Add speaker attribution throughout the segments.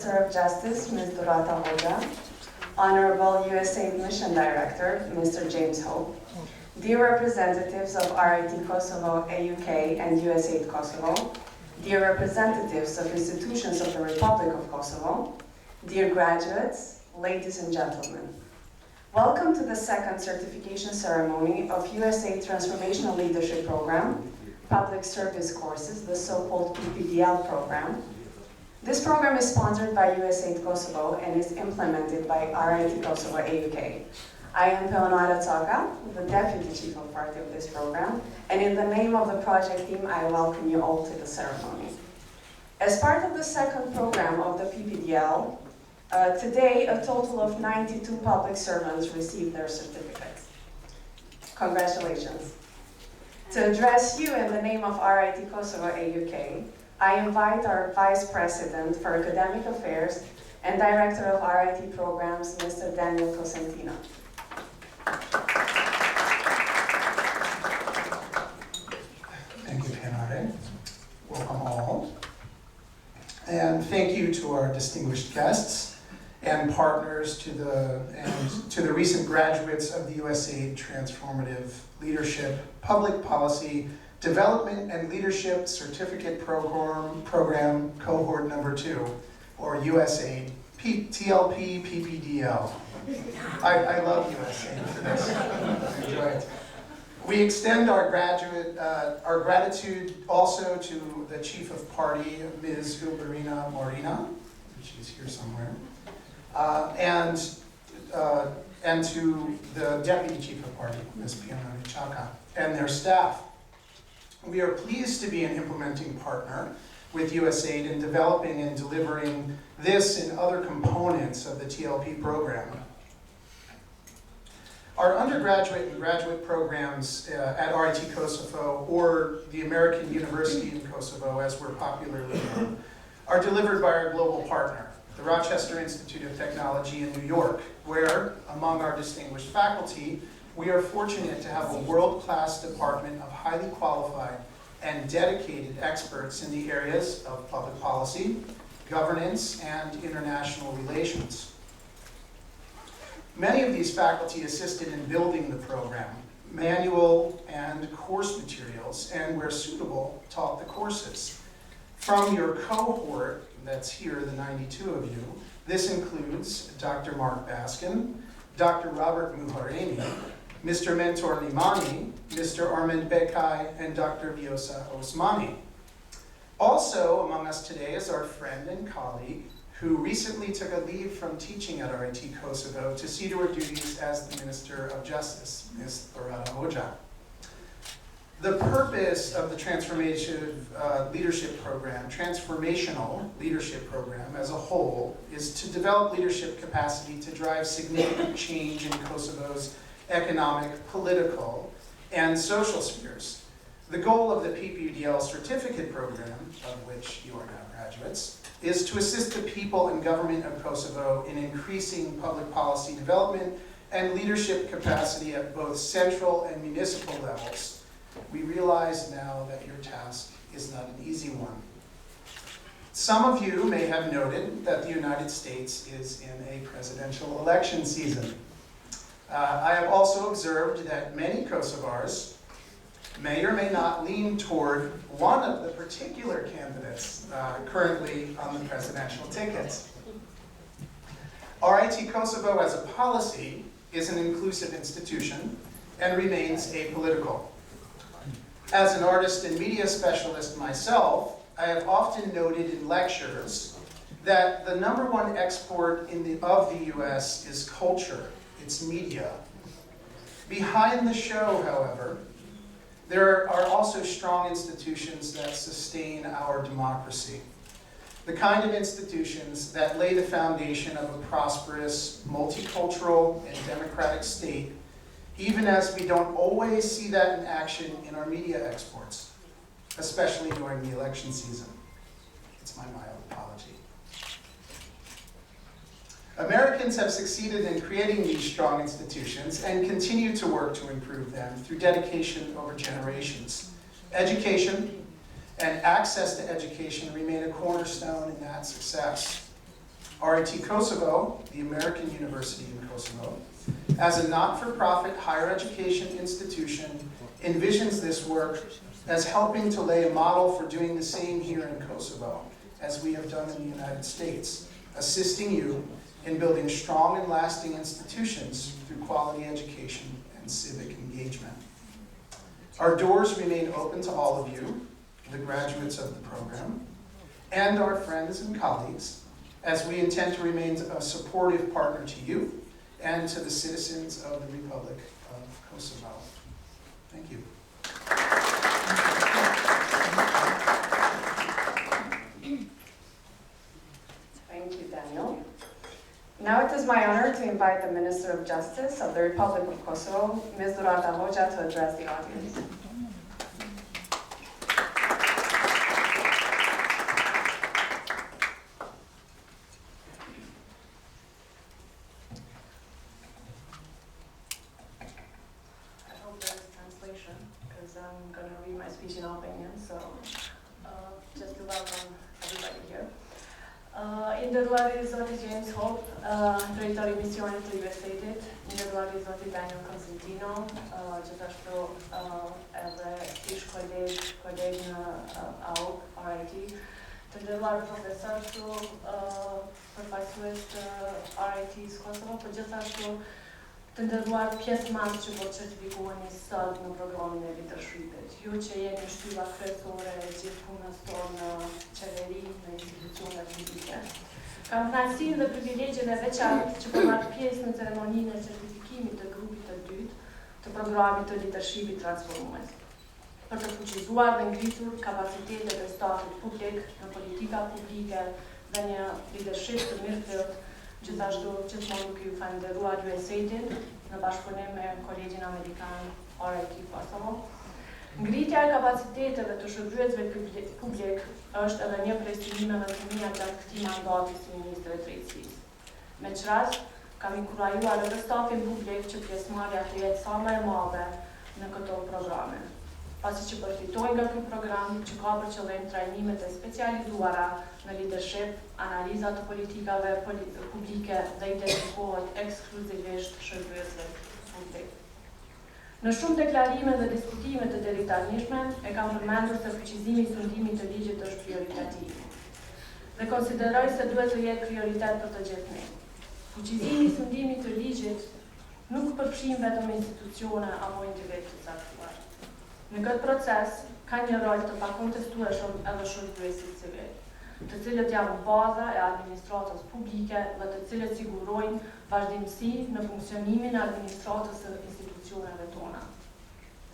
Speaker 1: Minister of Justice, Ms. Durata Hoja, Honorable USAID Mission Director, Mr. James Hope, dear representatives of RIT Kosovo, AUK, and USAID Kosovo, dear representatives of institutions of the Republic of Kosovo, dear graduates, ladies and gentlemen. Welcome to the second certification ceremony of USAID Transformational Leadership Program, Public Service Courses, the so-called PPDL program. This program is sponsored by USAID Kosovo and is implemented by RIT Kosovo AUK. I am Peonara Tsaka, the Deputy Chief of Party of this program, and in the name of the project team, I welcome you all to the ceremony. As part of the second program of the PPDL, today a total of 92 public servants received their certificates. Congratulations. To address you in the name of RIT Kosovo AUK, I invite our Vice President for Academic Affairs and Director of RIT Programs, Mr. Daniel Cosentino.
Speaker 2: Thank you, Penare. Welcome all. And thank you to our distinguished guests and partners to the recent graduates of the USAID Transformative Leadership Public Policy Development and Leadership Certificate Program Cohort Number 2, or USAID TLP PPDL. I love USAID for this. I enjoy it. We extend our gratitude also to the Chief of Party, Ms. Uberina Morina, she's here somewhere, and to the Deputy Chief of Party, Ms. Piona Chaka, and their staff. We are pleased to be an implementing partner with USAID in developing and delivering this and other components of the TLP program. Our undergraduate and graduate programs at RIT Kosovo, or the American University in Kosovo, as we're popularly known, are delivered by our global partner, the Rochester Institute of Technology in New York, where, among our distinguished faculty, we are fortunate to have a world-class department of highly qualified and dedicated experts in the areas of public policy, governance, and international relations. Many of these faculty assisted in building the program, manual and course materials, and where suitable, taught the courses. From your cohort, that's here, the 92 of you, this includes Dr. Mark Baskin, Dr. Robert Muharemi, Mr. Mentor Limani, Mr. Armand Bekai, and Dr. Vyosa Osmani. Also among us today is our friend and colleague who recently took a leave from teaching at RIT Kosovo to see to her duties as the Minister of Justice, Ms. Durata Hoja. The purpose of the transformational leadership program as a whole is to develop leadership capacity to drive significant change in Kosovo's economic, political, and social spheres. The goal of the PPDL certificate program, of which you are now graduates, is to assist the people and government of Kosovo in increasing public policy development and leadership capacity at both central and municipal levels. We realize now that your task is not an easy one. Some of you may have noted that the United States is in a presidential election season. I have also observed that many Kosovars may or may not lean toward one of the particular candidates currently on the presidential ticket. RIT Kosovo as a policy is an inclusive institution and remains apolitical. As an artist and media specialist myself, I have often noted in lectures that the #1 export of the US is culture. It's media. Behind the show, however, there are also strong institutions that sustain our democracy. The kind of institutions that lay the foundation of a prosperous, multicultural, and democratic state, even as we don't always see that in action in our media exports, especially during the election season. It's my mild apology. Americans have succeeded in creating these strong institutions and continue to work to improve them through dedication over generations. Education and access to education remain a cornerstone in that success. RIT Kosovo, the American University in Kosovo, as a not-for-profit higher education institution, envisions this work as helping to lay a model for doing the same here in Kosovo, as we have done in the United States, assisting you in building strong and lasting institutions through quality education and civic engagement. Our doors remain open to all of you, the graduates of the program, and our friends and colleagues, as we intend to remain a supportive partner to you and to the citizens of the Republic of Kosovo. Thank you.
Speaker 1: Thank you, Daniel. Now it is my honor to invite the Minister of Justice of the Republic of Kosovo, Ms. Durata Hoxha, to address the audience.
Speaker 3: I hope there's translation, because I'm going to read my speech in Albanian, so just to welcome everybody here. Inderuari Zoti James Hope, drejtori i misionit të USAID-it, inderuari Zoti Daniel Konstantino, gjithashtu edhe ish kolegë në AUK, RIT, të nderuar profesor këtu, përfaqësues të RIT-s Kosovo, por gjithashtu të nderuar pjesëmarrës që po certifikoheni sot në programin e leadershipit. Ju që jeni shtylla kryesore e gjithë punës tonë në qeveri, në institucionet publike. Kam kënaqësinë dhe privilegjen e veçantë që po marr pjesë në ceremoninë e certifikimit të grupit të dytë të programit të leadershipit transformues, për të fuqizuar dhe ngritur kapacitetet e statit publik në politika publike dhe një leadership të mirëfillt, gjithashtu gjithmonë duke ju falendëruar USAID-in në bashkëpunim me kolegjin amerikan RIT Kosovo. Ngritja e kapaciteteve të shërbyesve publik është edhe një prej synimeve të mia gjatë këtij mandati si ministre e drejtësisë. Me që rast, kam inkurajuar edhe stafin publik që pjesëmarrja të jetë sa më e madhe në këto programe, pasi që përfitojnë nga ky program që ka për qëllim trajnimet e specializuara në leadership, analiza të politikave publike dhe i dedikohet ekskluzivisht shërbyesve publik. Në shumë deklarime dhe diskutime të deritanishme, e kam përmendur se fuqizimi i fundimit të ligjit është prioritativ. Dhe konsideroj se duhet të jetë prioritet për të gjithë ne. Fuqizimi i fundimit të ligjit nuk përfshin vetëm institucione apo individ të caktuar. Në këtë proces ka një rol të pakontestueshëm edhe shërbyesit civil, të cilët janë baza e administratës publike dhe të cilët sigurojnë vazhdimsi në funksionimin e administratës së institucioneve tona.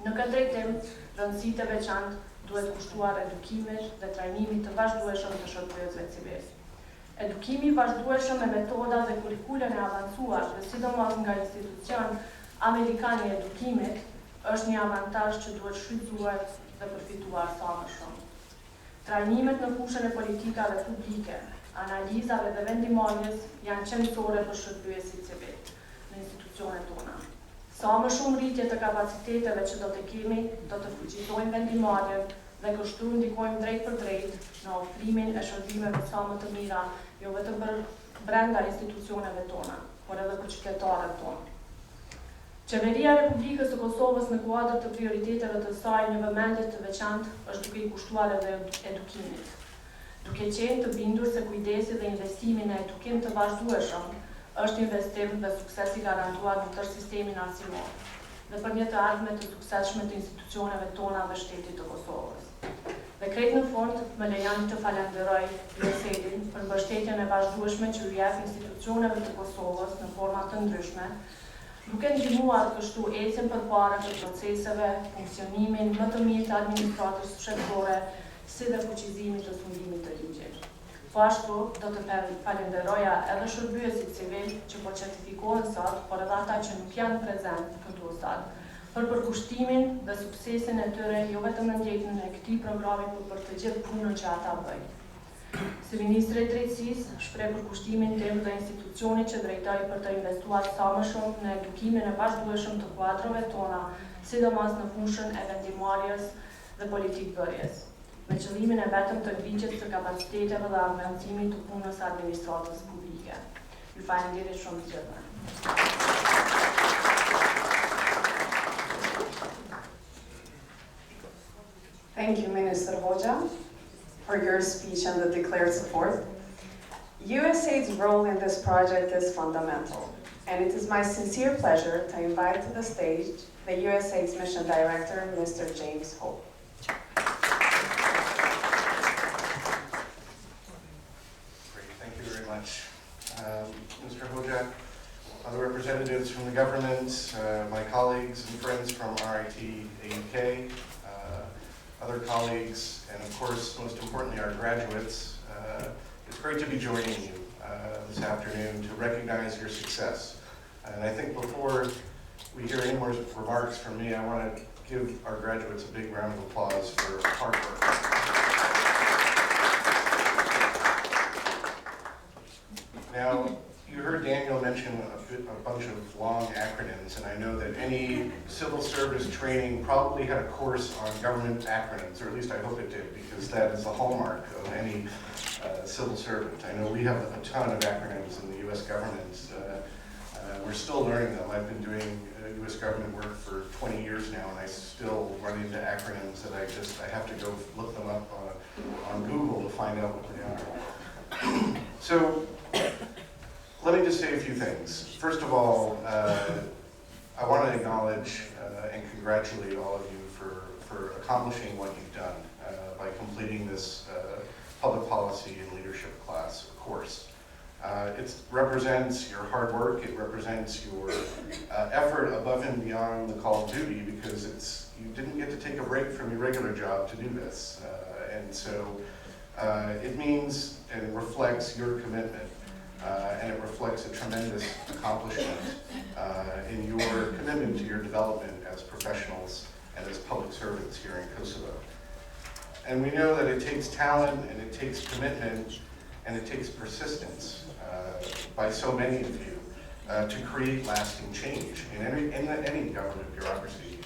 Speaker 3: Në këtë drejtim, rëndësi të veçantë duhet kushtuar edukimit dhe trajnimit të vazhdueshëm të shërbyesve civil. Edukimi i vazhdueshëm me metoda dhe kurrikulën e avancuar dhe sidomos nga institucion amerikan i edukimit është një avantazh që duhet shfrytzuar dhe përfituar sa më shumë. Trajnimet në fushën e politikave publike, analizave dhe vendimarrjes janë qendrore për shërbyesit civil në institucionet tona. Sa më shumë rritje të kapaciteteve që do të kemi, do të fuqizojmë vendimarrjen dhe kështu ndikojmë drejt për drejt në ofrimin e shërbimeve sa më të mira, jo vetëm për brenda institucioneve tona, por edhe për qytetarët tonë. Qeveria e Republikës së Kosovës në kuadër të prioriteteve të saj një vëmendje të veçantë është duke i kushtuar edhe edukimit. Duke qenë të bindur se kujdesi dhe investimi në edukim të vazhdueshëm është investim dhe sukses i garantuar në tërë sistemin arsimor dhe për një të ardhme të suksesshme të institucioneve tona dhe shtetit të Kosovës. Dhe krejt në fund, më lejoni të falenderoj USAID-in për mbështetjen e vazhdueshme që u jep institucioneve të Kosovës në forma të ndryshme, duke ndihmuar kështu ecjen përpara të proceseve, funksionimin më të mirë të administratës shtetërore, si dhe fuqizimin të fundimit të ligjit. Po ashtu, do të falenderoja edhe shërbyesit civil që po certifikohen sot, por edhe ata që nuk janë prezent këtu sot, për përkushtimin dhe suksesin e tyre jo vetëm në ndjekjen e këtij programi, por për të gjithë punën që ata bëjnë. Si Ministre e Drejtësisë, shpreh përkushtimin tim dhe institucionit që drejtoj për të investuar sa më shumë në edukimin e vazhdueshëm të kuadrove tona, sidomos në fushën e vendimarrjes dhe politikbërjes, me qëllimin e vetëm të ngritjes së kapaciteteve dhe avancimit të punës së administratës publike. Michigan. You find it from the journal.
Speaker 1: Thank you, Minister Hoca, for your speech and the declared support. USAID's role in this project is fundamental, and it is my sincere pleasure to invite to the stage the USAID's Mission Director, Mr. James Hope.
Speaker 4: Great, thank you very much. Mr. Hoja, other representatives from the government, my colleagues and friends from RIT AUK, other colleagues, and of course, most importantly, our graduates. It's great to be joining you this afternoon to recognize your success. And I think before we hear any more remarks from me, I want to give our graduates a big round of applause for hard work. Now, you heard Daniel mention a bunch of long acronyms, and I know that any civil service training probably had a course on government acronyms, or at least I hope it did, because that is the hallmark of any civil servant. I know we have a ton of acronyms in the U.S. government. We're still learning them. I've been doing U.S. government work for 20 years now, and I still run into acronyms that I have to go look them up on Google to find out what they are. So, let me just say a few things. First of all, I want to acknowledge and congratulate all of you for accomplishing what you've done by completing this public policy and leadership class course. It represents your hard work, it represents your effort above and beyond the call of duty, because you didn't get to take a break from your regular job to do this. And so it means and reflects your commitment. And it reflects a tremendous accomplishment in your commitment to your development as professionals and as public servants here in Kosovo. And we know that it takes talent, and it takes commitment, and it takes persistence by so many of you to create lasting change in any government bureaucracy,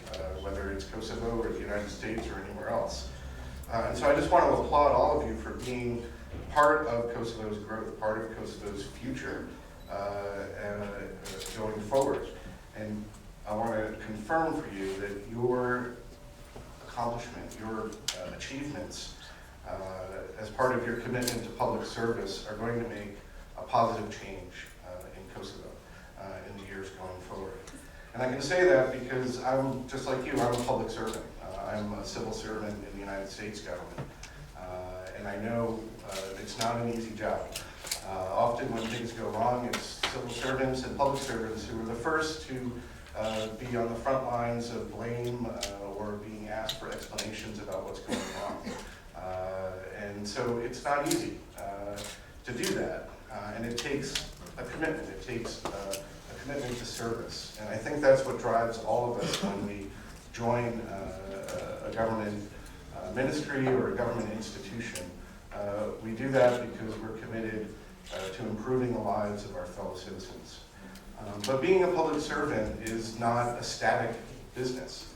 Speaker 4: whether it's Kosovo or the United States or anywhere else. And so I just want to applaud all of you for being part of Kosovo's growth, part of Kosovo's future going forward. And I want to confirm for you that your accomplishment, your achievements as part of your commitment to public service are going to make a positive change in Kosovo in the years going forward. And I can say that because I'm, just like you, I'm a public servant. I'm a civil servant in the United States government. And I know it's not an easy job. Often when things go wrong, it's civil servants and public servants who are the first to be on the front lines of blame or being asked for explanations about what's going wrong. And so it's not easy to do that. And it takes a commitment. It takes a commitment to service. And I think that's what drives all of us when we join a government ministry or a government institution. We do that because we're committed to improving the lives of our fellow citizens. But being a public servant is not a static business.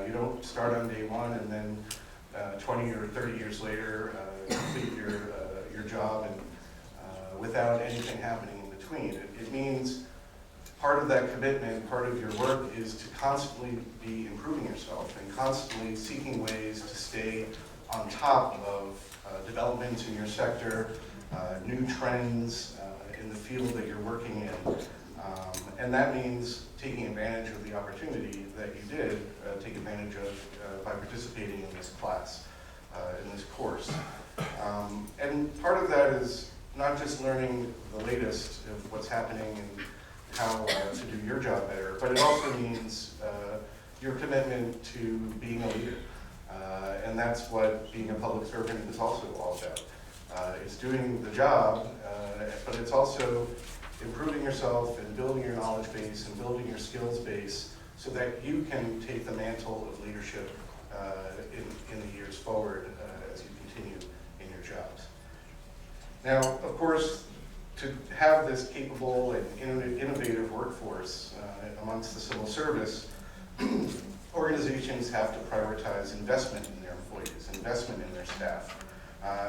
Speaker 4: You don't start on day one and then 20 or 30 years later complete your job and without anything happening in between. It means part of that commitment, part of your work is to constantly be improving yourself and constantly seeking ways to stay on top of developments in your sector, new trends in the field that you're working in. And that means taking advantage of the opportunity that you did take advantage of by participating in this class, in this course. And part of that is not just learning the latest of what's happening and how to do your job better, but it also means your commitment to being a leader. And that's what being a public servant is also all about. It's doing the job, but it's also improving yourself and building your knowledge base and building your skills base so that you can take the mantle of leadership in the years forward as you continue in your jobs. Now, of course, to have this capable and innovative workforce amongst the civil service, organizations have to prioritize investment in their employees, investment in their staff.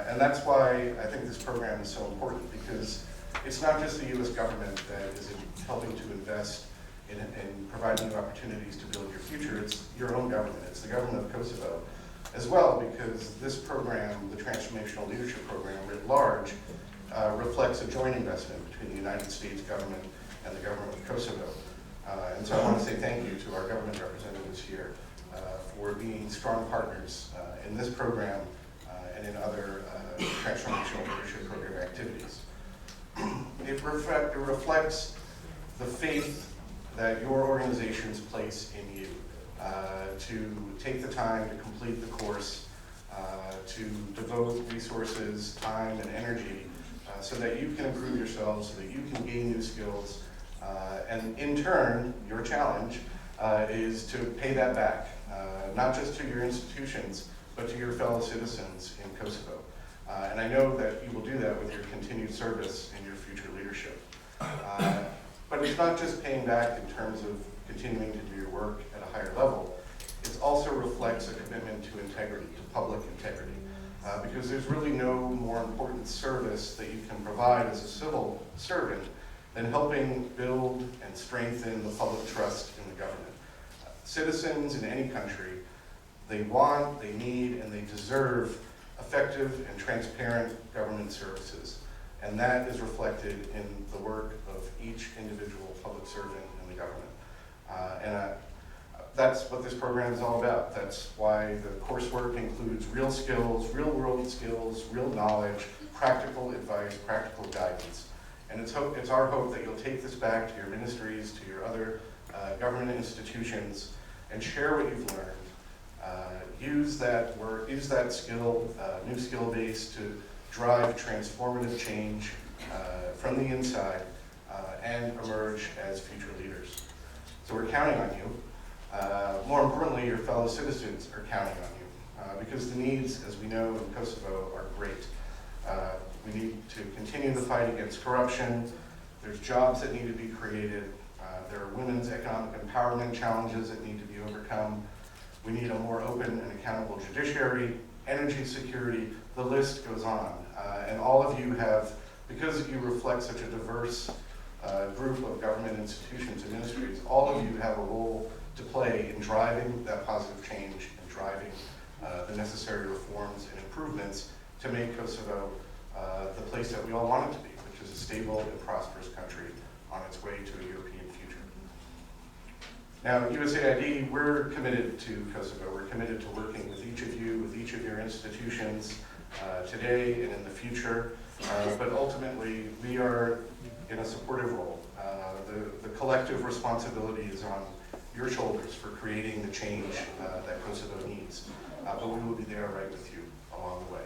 Speaker 4: And that's why I think this program is so important, because it's not just the U.S. government that is helping to invest in providing you opportunities to build your future. It's your own government. It's the government of Kosovo as well, because this program, the Transformational Leadership Program writ large, reflects a joint investment between the United States government and the government of Kosovo. And so I want to say thank you to our government representatives here for being strong partners in this program and in other Transformational Leadership Program activities. It reflects the faith that your organizations place in you to take the time to complete the course, to devote resources, time, and energy so that you can improve yourselves, so that you can gain new skills, and in turn, your challenge is to pay that back, not just to your institutions, but to your fellow citizens in Kosovo. And I know that you will do that with your continued service and your future leadership. But it's not just paying back in terms of continuing to do your work at a higher level. It also reflects a commitment to integrity, to public integrity. Because there's really no more important service that you can provide as a civil servant than helping build and strengthen the public trust in the government. Citizens in any country, they want, they need, and they deserve effective and transparent government services. And that is reflected in the work of each individual public servant in the government. That's what this program is all about. That's why the coursework includes real skills, real world skills, real knowledge, practical advice, practical guidance. And it's our hope that you'll take this back to your ministries, to your other government institutions, and share what you've learned. Use that work, use that skill, new skill base to drive transformative change from the inside and emerge as future leaders. So we're counting on you. More importantly, your fellow citizens are counting on you because the needs, as we know, in Kosovo are great. We need to continue the fight against corruption. There's jobs that need to be created. There are women's economic empowerment challenges that need to be overcome. We need a more open and accountable judiciary, energy security, the list goes on. And all of you have, because you reflect such a diverse group of government institutions and ministries, all of you have a role to play in driving that positive change and driving the necessary reforms and improvements to make Kosovo the place that we all want it to be, which is a stable and prosperous country on its way to a European future. Now, at USAID, we're committed to Kosovo. We're committed to working with each of you, with each of your institutions today and in the future. But ultimately, we are in a supportive role. The collective responsibility is on your shoulders for creating the change that Kosovo needs. But we will be there right with you along the way.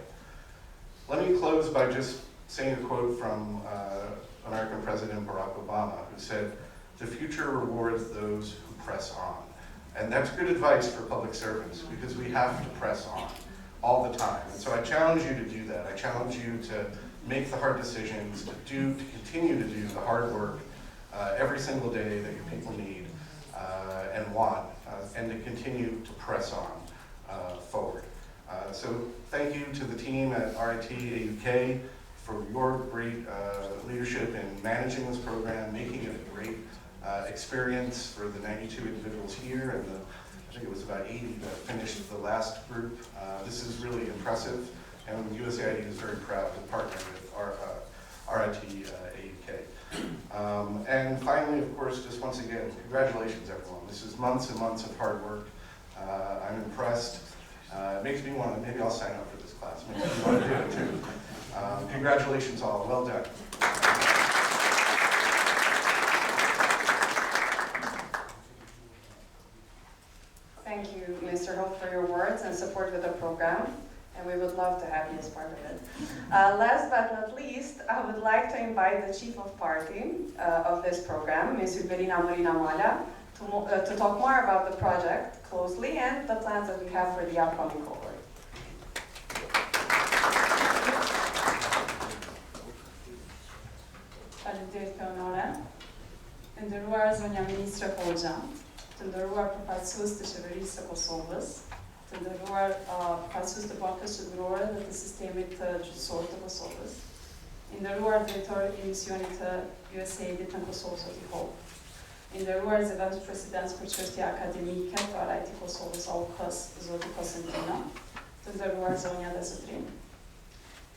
Speaker 4: Let me close by just saying a quote from American President Barack Obama, who said, "The future rewards those who press on." And that's good advice for public servants, because we have to press on all the time. And so I challenge you to do that. I challenge you to make the hard decisions, to continue to do the hard work every single day that your people need and want, and to continue to press on forward. So thank you to the team at RIT AUK for your great leadership in managing this program, making it a great experience for the 92 individuals here, and I think it was about 80 that finished the last group. This is really impressive, and USAID is very proud to partner with RIT AUK. And finally, of course, just once again, congratulations everyone. This is months and months of hard work. I'm impressed. It makes me want to, maybe I'll sign up for this class. Maybe you want to do it too. Congratulations all, well done.
Speaker 1: Thank you, Mr. Hope, for your words and support with the program, and we would love to have you as part of it. Last but not least, I would like to invite the Chief of Party of this program, Ms. Uberina Morina Mala, to talk more about the project closely and the plans that we have for the upcoming cohort.
Speaker 5: Faleminderit për onoren. Të nderuar zonja Ministre Hoxha, të nderuar përfaqësues të qeverisë së Kosovës, të nderuar përfaqësues të Bankës Qendrore dhe të sistemit gjyqësor të Kosovës, i nderuar drejtori i misionit të USAID-it në Kosovë zoti Hope, i nderuar zëvendës presidents për çështja akademike të RIT Kosovës AUK-s zoti Konstantino, të nderuar zonja dhe zotrinj.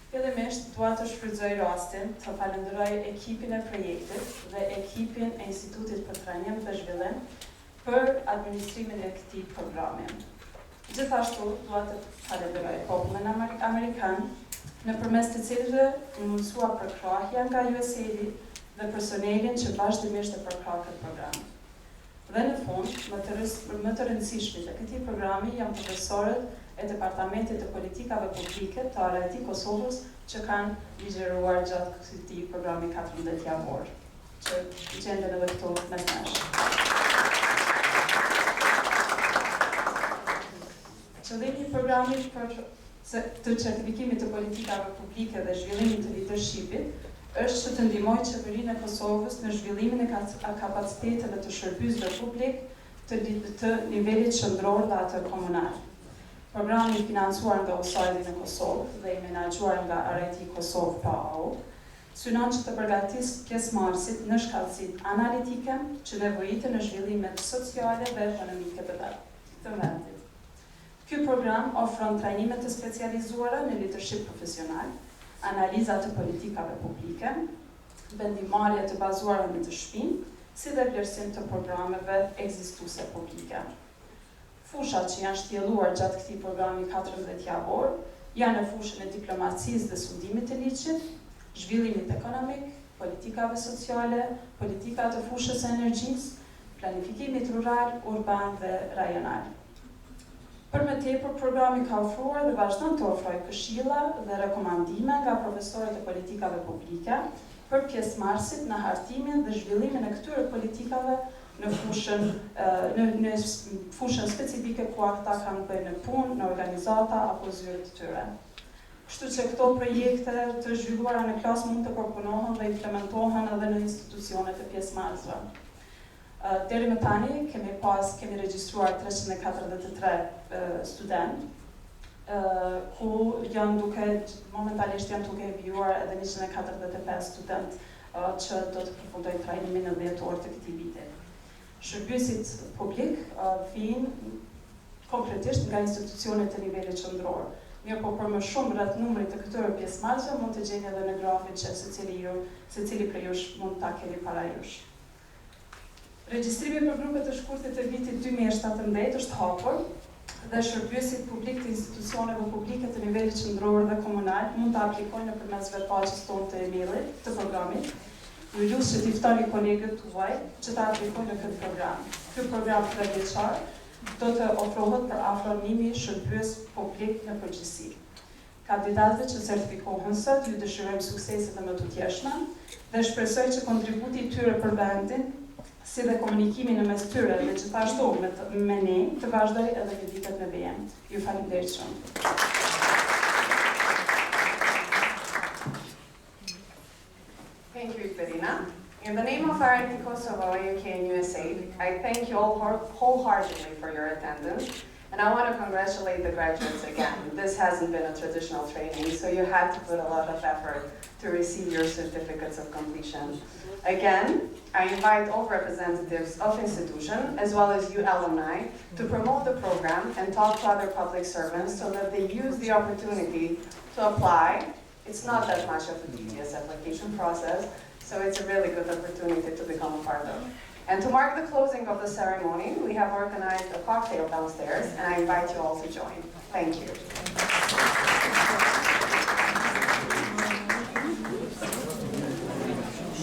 Speaker 5: Fillimisht dua të shfrytëzoj rastin të falenderoj ekipin e projektit dhe ekipin e Institutit për Trajnim dhe Zhvillim për administrimin e këtij programi. Gjithashtu dua të falenderoj popullin amerikan, nëpërmes të cilëve u mundsua përkrahja nga USAID dhe personelin që vazhdimisht e përkrah këtë program. Dhe në fund, më të rëndësishmit të këtij programi janë profesorët e Departamentit të Politikave Publike të RIT Kosovës që kanë ligjeruar gjatë këtij programi 14 javor, që gjenden edhe këtu mes nesh. Qëllimi i programit të certifikimit të politikave publike dhe zhvillimit të leadershipit është që të ndihmojë qeverinë e Kosovës në zhvillimin e kapaciteteve të shërbimeve publik të nivelit qendror dhe atë komunal. Programi i financuar nga USAID në Kosovë dhe i menaxhuar nga RIT Kosovë PAO synon që të përgatisë pjesëmarrësit në shkallësitë analitike që nevojiten në zhvillimet sociale dhe ekonomike të vendit. Ky program ofron trajnime të specializuara në leadership profesional, analiza të politikave publike, vendimmarrje të bazuara në të shpin, si dhe vlerësim të programeve ekzistuese publike. Fushat që janë shtjelluar gjatë këtij programi 14 javor janë në fushën e diplomacisë dhe studimit të ligjit, zhvillimit ekonomik, politikave sociale, politika të fushës së energjisë, planifikimit rural, urban dhe rajonal. Për më tepër, programi ka ofruar dhe vazhdon të ofrojë këshilla dhe rekomandime nga profesorët e politikave publike për pjesëmarrësit në hartimin dhe zhvillimin e këtyre politikave në fushën specifike ku ata kanë bërë në punë, në organizata apo zyre të tyre. Kështu që këto projekte të zhvilluara në klasë mund të përpunohen dhe implementohen edhe në institucionet e pjesëmarrësve. Deri më tani kemi regjistruar 343 student, ku momentalisht janë duke vjuar edhe 145 student që do të përfundojnë trajnimin në 10 orë të këtij viti. Shërbyesit publik vijnë konkretisht nga institucionet të nivelit qendror. Mirë po për më shumë rreth numrit të këtyre pjesëmarrësve mund të gjeni edhe në grafin që secili prej jush mund ta keni para jush. Regjistrimi për grupet të shkurtit të vitit 2017 është hapur dhe shërbyesit publik të institucioneve publike të nivelit qendror dhe komunal mund të aplikojnë nëpërmes webpaqes tonë të emailit të programit. Ju lutem që t'i ftoni kolegët tuaj që të aplikojnë në këtë program. Ky program 3 vjeçar do të ofrohet për afro 1000 shërbyes publik në përgjithësi. Kandidatëve që certifikohen sot, ju dëshirojmë suksese dhe më të tjeshme dhe shpresoj që kontributi i tyre për vendin si dhe komunikimi në mes tyre dhe gjithashtu me ne të vazhdoj edhe në vitet me vijim. Ju faleminderit shumë.
Speaker 1: Thank you, Irina. In the name of RIT Kosovo, UK and USAID, I thank you all wholeheartedly for your attendance, and I want to congratulate the graduates again. This hasn't been a traditional training, so you had to put a lot of effort to receive your certificates of completion. Again, I invite all representatives of institution, as well as you alumni, to promote the program and talk to other public servants so that they use the opportunity to apply. It's not that much of a tedious application process, so it's a really good opportunity to become a part of. And to mark the closing of the ceremony, we have organized a cocktail downstairs, and I invite you all to join. Thank you.